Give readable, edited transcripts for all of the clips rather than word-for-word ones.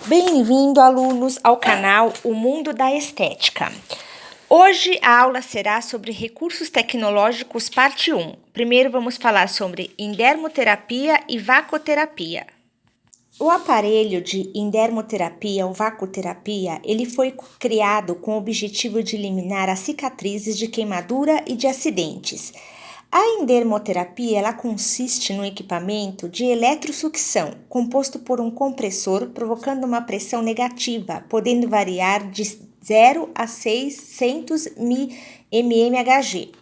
Bem-vindo, alunos, ao canal O Mundo da Estética. Hoje a aula será sobre recursos tecnológicos, parte 1. Primeiro vamos falar sobre endermoterapia e vacoterapia. O aparelho de endermoterapia ou vacoterapia, ele foi criado com o objetivo de eliminar as cicatrizes de queimadura e de acidentes. A endermoterapia ela consiste no equipamento de eletrosucção, composto por um compressor, provocando uma pressão negativa, podendo variar de 0 a 600 mmHg.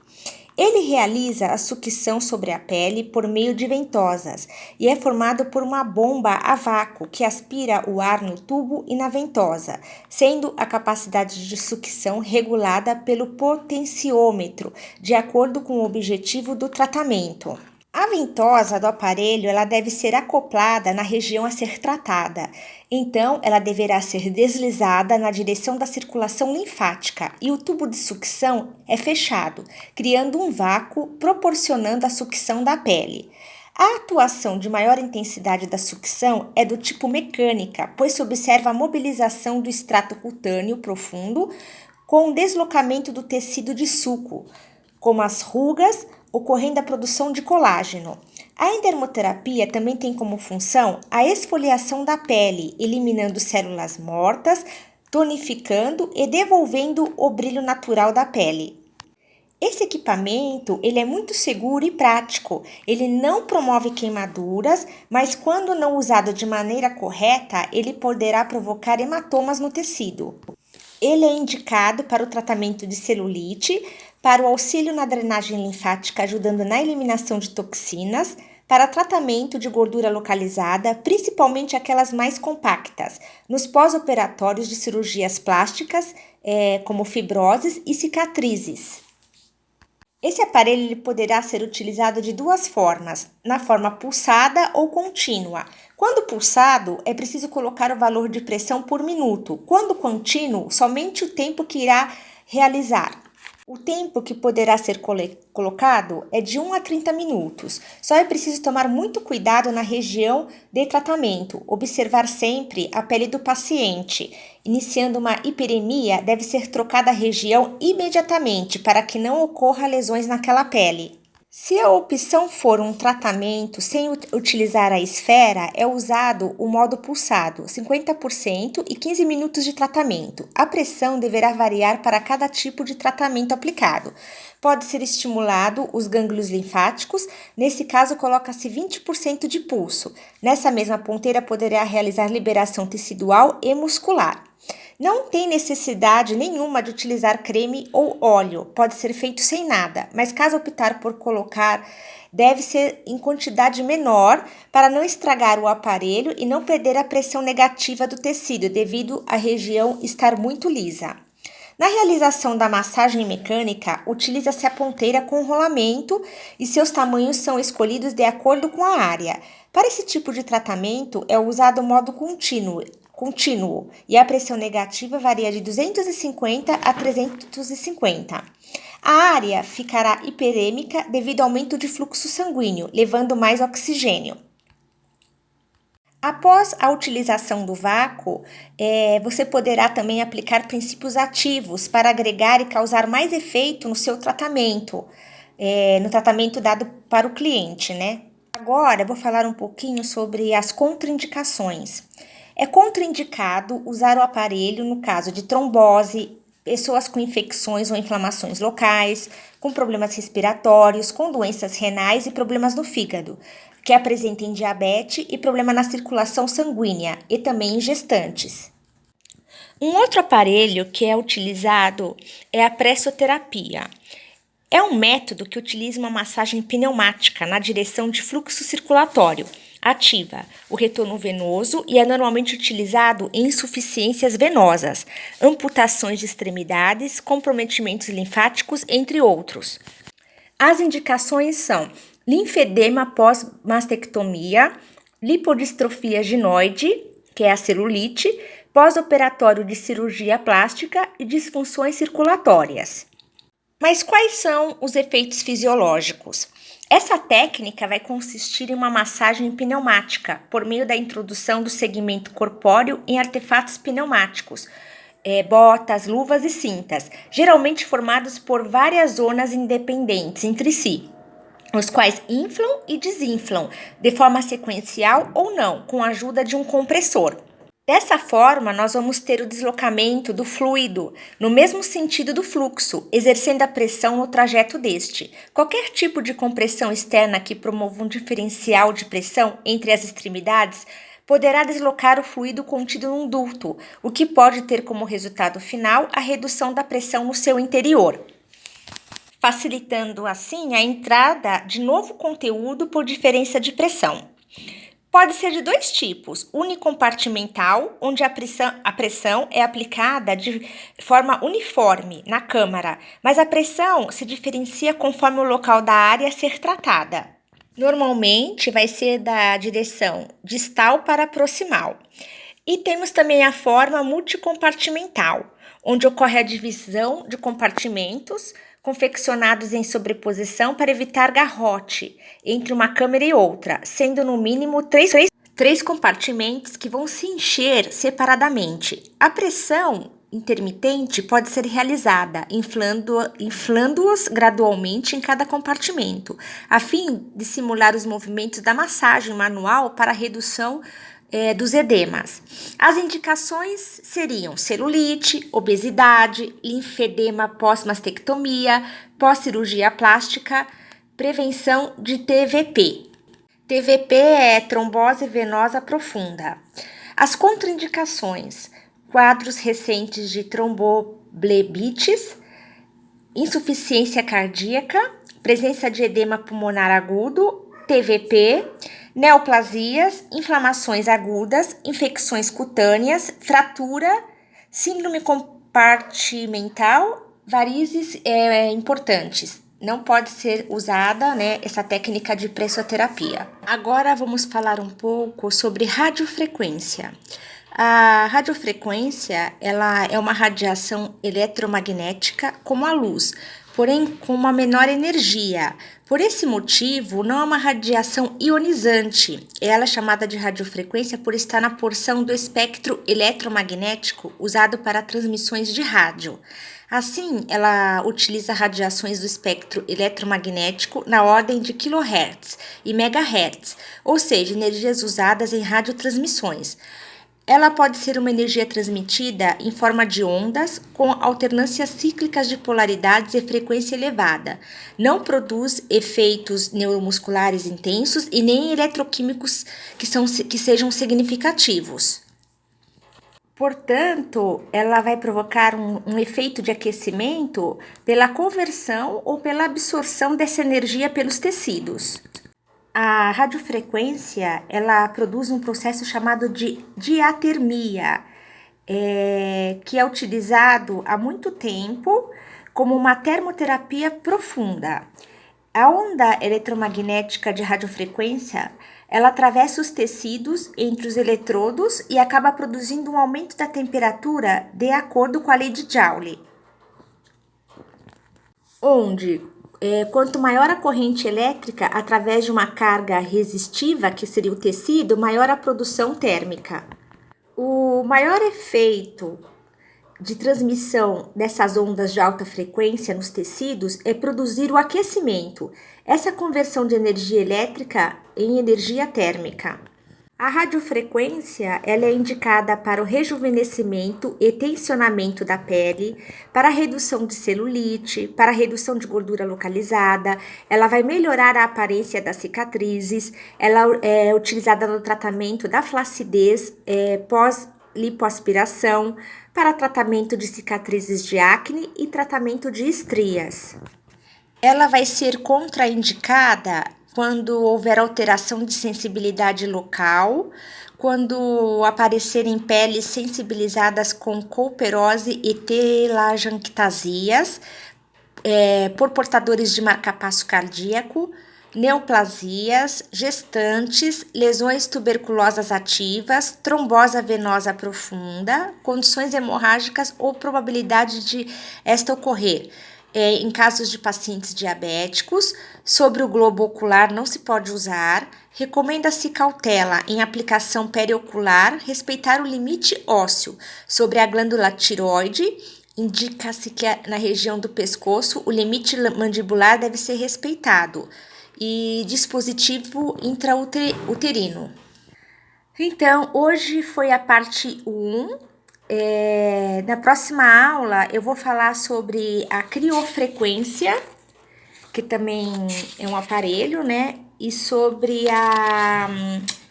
Ele realiza a sucção sobre a pele por meio de ventosas e é formado por uma bomba a vácuo que aspira o ar no tubo e na ventosa, sendo a capacidade de sucção regulada pelo potenciômetro, de acordo com o objetivo do tratamento. A ventosa do aparelho ela deve ser acoplada na região a ser tratada, então ela deverá ser deslizada na direção da circulação linfática e o tubo de sucção é fechado, criando um vácuo proporcionando a sucção da pele. A atuação de maior intensidade da sucção é do tipo mecânica, pois se observa a mobilização do extrato cutâneo profundo com o deslocamento do tecido de suco, como as rugas, ocorrendo a produção de colágeno. A endermoterapia também tem como função a esfoliação da pele, eliminando células mortas, tonificando e devolvendo o brilho natural da pele. Esse equipamento ele é muito seguro e prático. Ele não promove queimaduras, mas quando não usado de maneira correta, ele poderá provocar hematomas no tecido. Ele é indicado para o tratamento de celulite, para o auxílio na drenagem linfática, ajudando na eliminação de toxinas, para tratamento de gordura localizada, principalmente aquelas mais compactas, nos pós-operatórios de cirurgias plásticas, como fibroses e cicatrizes. Esse aparelho ele poderá ser utilizado de duas formas, na forma pulsada ou contínua. Quando pulsado, é preciso colocar o valor de pressão por minuto. Quando contínuo, somente o tempo que irá realizar. O tempo que poderá ser colocado é de 1 a 30 minutos. Só é preciso tomar muito cuidado na região de tratamento, observar sempre a pele do paciente. Iniciando uma hiperemia, deve ser trocada a região imediatamente para que não ocorra lesões naquela pele. Se a opção for um tratamento sem utilizar a esfera, é usado o modo pulsado, 50% e 15 minutos de tratamento. A pressão deverá variar para cada tipo de tratamento aplicado. Pode ser estimulado os gânglios linfáticos, nesse caso coloca-se 20% de pulso. Nessa mesma ponteira poderá realizar liberação tecidual e muscular. Não tem necessidade nenhuma de utilizar creme ou óleo, pode ser feito sem nada, mas caso optar por colocar, deve ser em quantidade menor para não estragar o aparelho e não perder a pressão negativa do tecido, devido à região estar muito lisa. Na realização da massagem mecânica, utiliza-se a ponteira com rolamento e seus tamanhos são escolhidos de acordo com a área. Para esse tipo de tratamento, é usado o modo contínuo e a pressão negativa varia de 250 a 350. A área ficará hiperêmica devido ao aumento de fluxo sanguíneo, levando mais oxigênio. Após a utilização do vácuo, você poderá também aplicar princípios ativos para agregar e causar mais efeito no seu tratamento, no tratamento dado para o cliente, né? Agora eu vou falar um pouquinho sobre as contraindicações. É contraindicado usar o aparelho no caso de trombose, pessoas com infecções ou inflamações locais, com problemas respiratórios, com doenças renais e problemas no fígado, que apresentem diabetes e problema na circulação sanguínea e também em gestantes. Um outro aparelho que é utilizado é a pressoterapia. É um método que utiliza uma massagem pneumática na direção de fluxo circulatório, ativa o retorno venoso e é normalmente utilizado em insuficiências venosas, amputações de extremidades, comprometimentos linfáticos, entre outros. As indicações são linfedema pós-mastectomia, lipodistrofia ginoide, que é a celulite, pós-operatório de cirurgia plástica e disfunções circulatórias. Mas quais são os efeitos fisiológicos? Essa técnica vai consistir em uma massagem pneumática, por meio da introdução do segmento corpóreo em artefatos pneumáticos, botas, luvas e cintas, geralmente formados por várias zonas independentes entre si, os quais inflam e desinflam, de forma sequencial ou não, com a ajuda de um compressor. Dessa forma, nós vamos ter o deslocamento do fluido no mesmo sentido do fluxo, exercendo a pressão no trajeto deste. Qualquer tipo de compressão externa que promova um diferencial de pressão entre as extremidades poderá deslocar o fluido contido num duto, o que pode ter como resultado final a redução da pressão no seu interior, facilitando assim a entrada de novo conteúdo por diferença de pressão. Pode ser de dois tipos: unicompartimental, onde a pressão é aplicada de forma uniforme na câmara, mas a pressão se diferencia conforme o local da área a ser tratada. Normalmente vai ser da direção distal para proximal. E temos também a forma multicompartimental, onde ocorre a divisão de compartimentos confeccionados em sobreposição para evitar garrote entre uma câmera e outra, sendo no mínimo três compartimentos que vão se encher separadamente. A pressão intermitente pode ser realizada inflando-os gradualmente em cada compartimento, a fim de simular os movimentos da massagem manual para a redução dos edemas. As indicações seriam celulite, obesidade, linfedema pós-mastectomia, pós-cirurgia plástica, prevenção de TVP. TVP é trombose venosa profunda. As contraindicações: quadros recentes de tromboblebites, insuficiência cardíaca, presença de edema pulmonar agudo, TVP, neoplasias, inflamações agudas, infecções cutâneas, fratura, síndrome compartimental, varizes importantes. Não pode ser usada, essa técnica de pressoterapia. Agora vamos falar um pouco sobre radiofrequência. A radiofrequência, ela é uma radiação eletromagnética como a luz, porém com uma menor energia. Por esse motivo, não é uma radiação ionizante. Ela é chamada de radiofrequência por estar na porção do espectro eletromagnético usado para transmissões de rádio. Assim, ela utiliza radiações do espectro eletromagnético na ordem de kHz e MHz, ou seja, energias usadas em radiotransmissões. Ela pode ser uma energia transmitida em forma de ondas com alternâncias cíclicas de polaridades e frequência elevada. Não produz efeitos neuromusculares intensos e nem eletroquímicos que sejam significativos. Portanto, ela vai provocar um efeito de aquecimento pela conversão ou pela absorção dessa energia pelos tecidos. A radiofrequência, ela produz um processo chamado de diatermia, que é utilizado há muito tempo como uma termoterapia profunda. A onda eletromagnética de radiofrequência, ela atravessa os tecidos entre os eletrodos e acaba produzindo um aumento da temperatura de acordo com a lei de Joule, onde quanto maior a corrente elétrica através de uma carga resistiva, que seria o tecido, maior a produção térmica. O maior efeito de transmissão dessas ondas de alta frequência nos tecidos é produzir o aquecimento, essa conversão de energia elétrica em energia térmica. A radiofrequência, ela é indicada para o rejuvenescimento e tensionamento da pele, para a redução de celulite, para a redução de gordura localizada. Ela vai melhorar a aparência das cicatrizes. Ela é utilizada no tratamento da flacidez pós-lipoaspiração, para tratamento de cicatrizes de acne e tratamento de estrias. Ela vai ser contraindicada quando houver alteração de sensibilidade local, quando aparecerem peles sensibilizadas com couperose e telangiectasias, por portadores de marcapasso cardíaco, neoplasias, gestantes, lesões tuberculosas ativas, trombose venosa profunda, condições hemorrágicas ou probabilidade de esta ocorrer. em casos de pacientes diabéticos. Sobre o globo ocular não se pode usar. Recomenda-se cautela em aplicação periocular, respeitar o limite ósseo. Sobre a glândula tireoide, indica-se que na região do pescoço o limite mandibular deve ser respeitado. E dispositivo intrauterino. Então, hoje foi a parte 1. Na próxima aula eu vou falar sobre a criofrequência, que também é um aparelho, né? E sobre a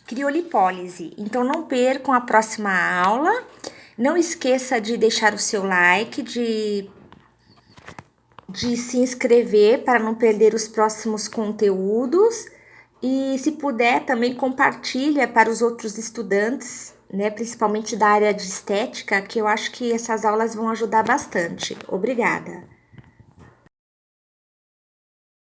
criolipólise. Então não percam a próxima aula. Não esqueça de deixar o seu like, de se inscrever para não perder os próximos conteúdos. E se puder, também compartilha para os outros estudantes, né, principalmente da área de estética, que eu acho que essas aulas vão ajudar bastante. Obrigada!